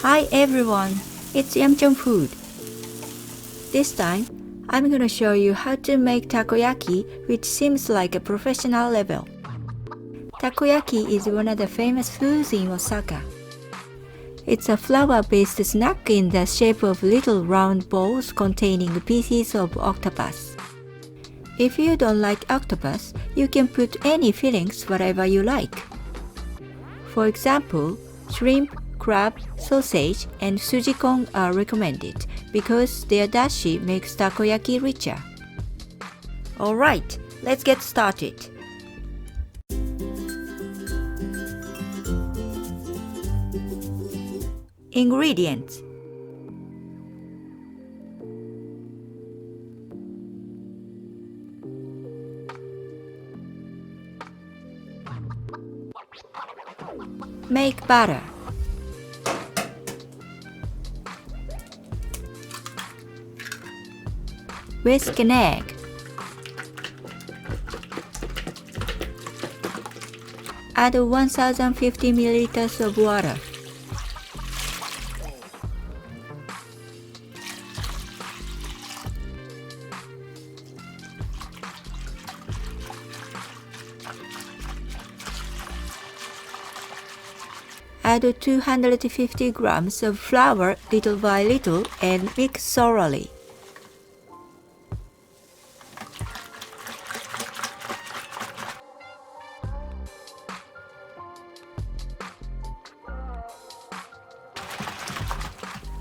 Hi everyone, it's Yamchon Food. This time, I'm gonna show you how to make takoyaki, which seems like a professional level. Takoyaki is one of the famous foods in Osaka. It's a flour-based snack in the shape of little round balls containing pieces of octopus. If you don't like octopus, you can put any fillings whatever you like. For example, shrimp, crab, sausage, and Sujikon are recommended because their dashi makes takoyaki richer. Alright, let's get started. Ingredients: make butter, whisk an egg, add 1050 milliliters of water, add 250 grams of flour little by little and mix thoroughly.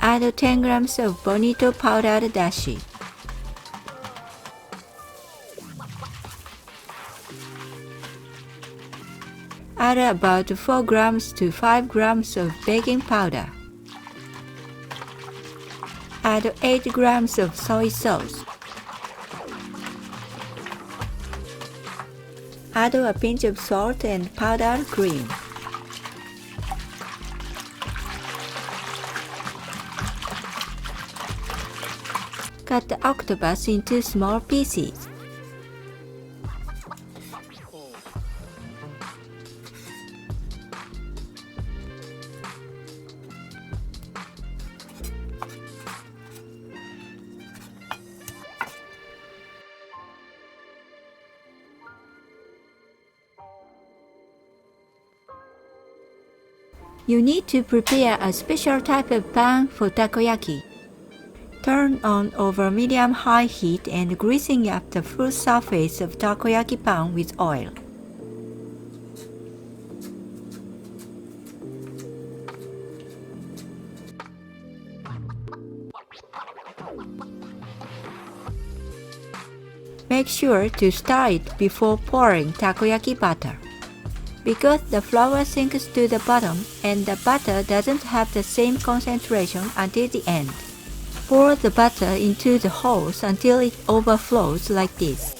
Add 10 grams of bonito powdered dashi. Add about 4 grams to 5 grams of baking powder. Add 8 grams of soy sauce. Add a pinch of salt and powdered cream. Cut the octopus into small pieces. You need to prepare a special type of pan for takoyaki. Turn on over medium-high heat and greasing up the full surface of takoyaki pan with oil. Make sure to stir it before pouring takoyaki batter. Because the flour sinks to the bottom and the butter doesn't have the same concentration until the end. Pour the butter into the holes until it overflows like this.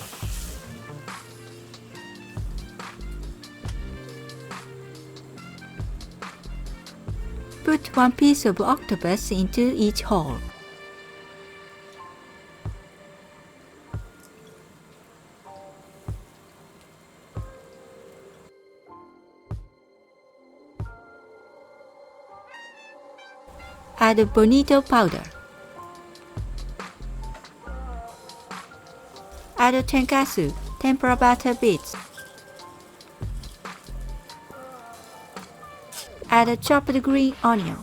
Put one piece of octopus into each hole. Add bonito powder. Add tenkatsu, tempura butter bits. Add a chopped green onion.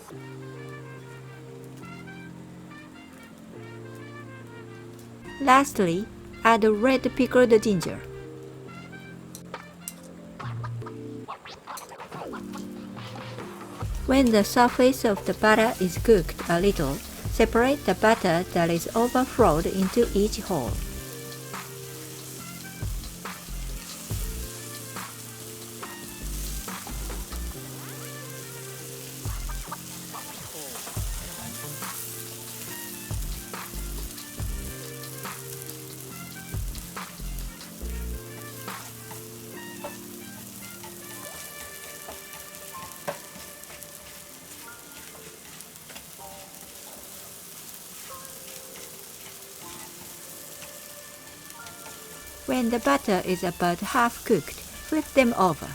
Lastly, add red pickled ginger. When the surface of the butter is cooked a little, separate the butter that is overflowed into each hole. When the butter is about half cooked, flip them over.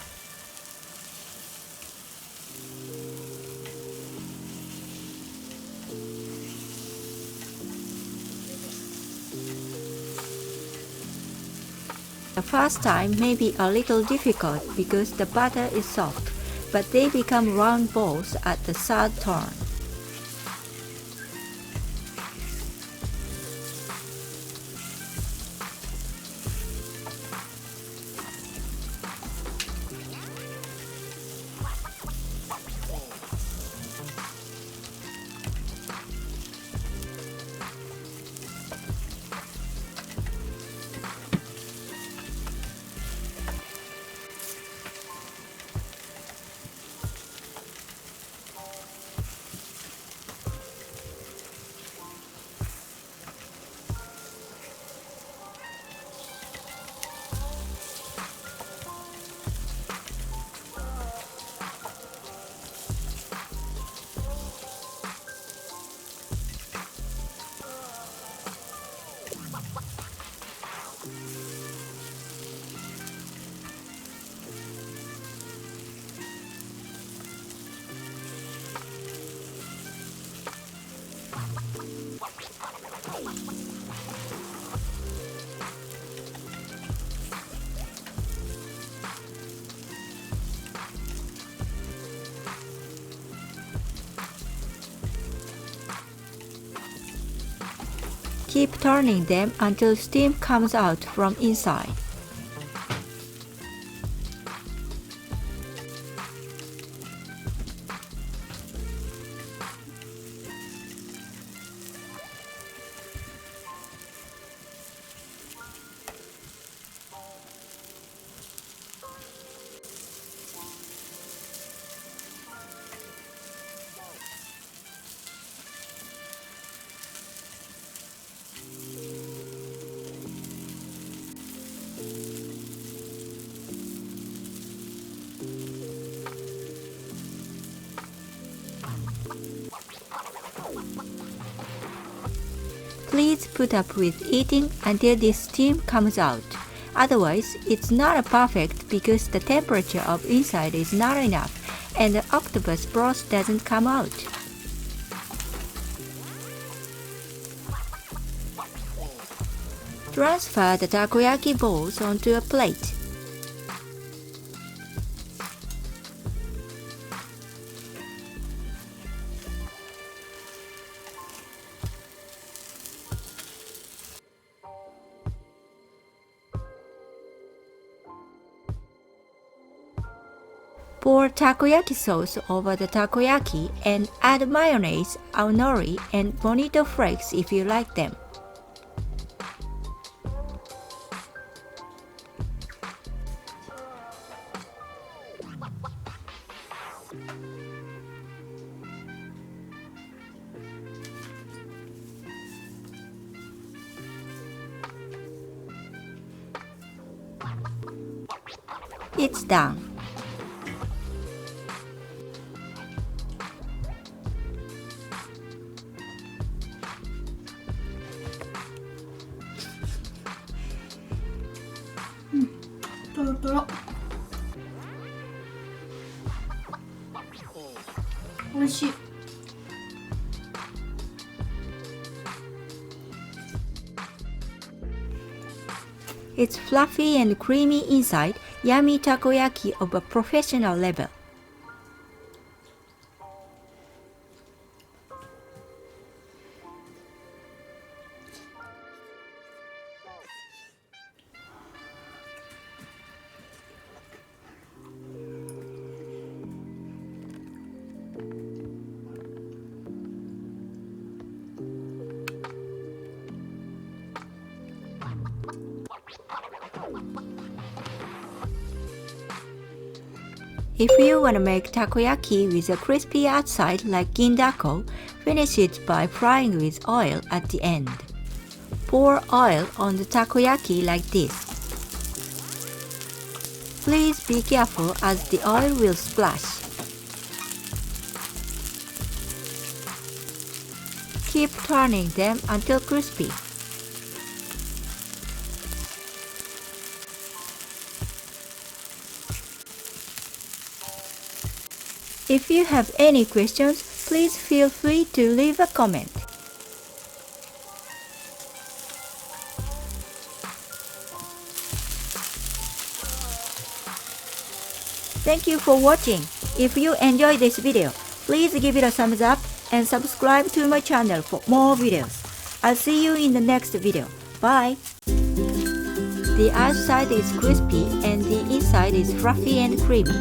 The first time may be a little difficult because the batter is soft, but they become round balls at the third turn. Keep turning them until steam comes out from inside. Please put up with eating until this steam comes out. Otherwise, it's not perfect because the temperature of inside is not enough and the octopus broth doesn't come out. Transfer the takoyaki balls onto a plate. Pour takoyaki sauce over the takoyaki and add mayonnaise, aonori, and bonito flakes if you like them. It's done. It's fluffy and creamy inside, yummy takoyaki of a professional level. If you want to make takoyaki with a crispy outside like gindako, finish it by frying with oil at the end. Pour oil on the takoyaki like this. Please be careful as the oil will splash. Keep turning them until crispy. If you have any questions, please feel free to leave a comment. Thank you for watching. If you enjoyed this video, please give it a thumbs up and subscribe to my channel for more videos. I'll see you in the next video. Bye! The outside is crispy and the inside is fluffy and creamy.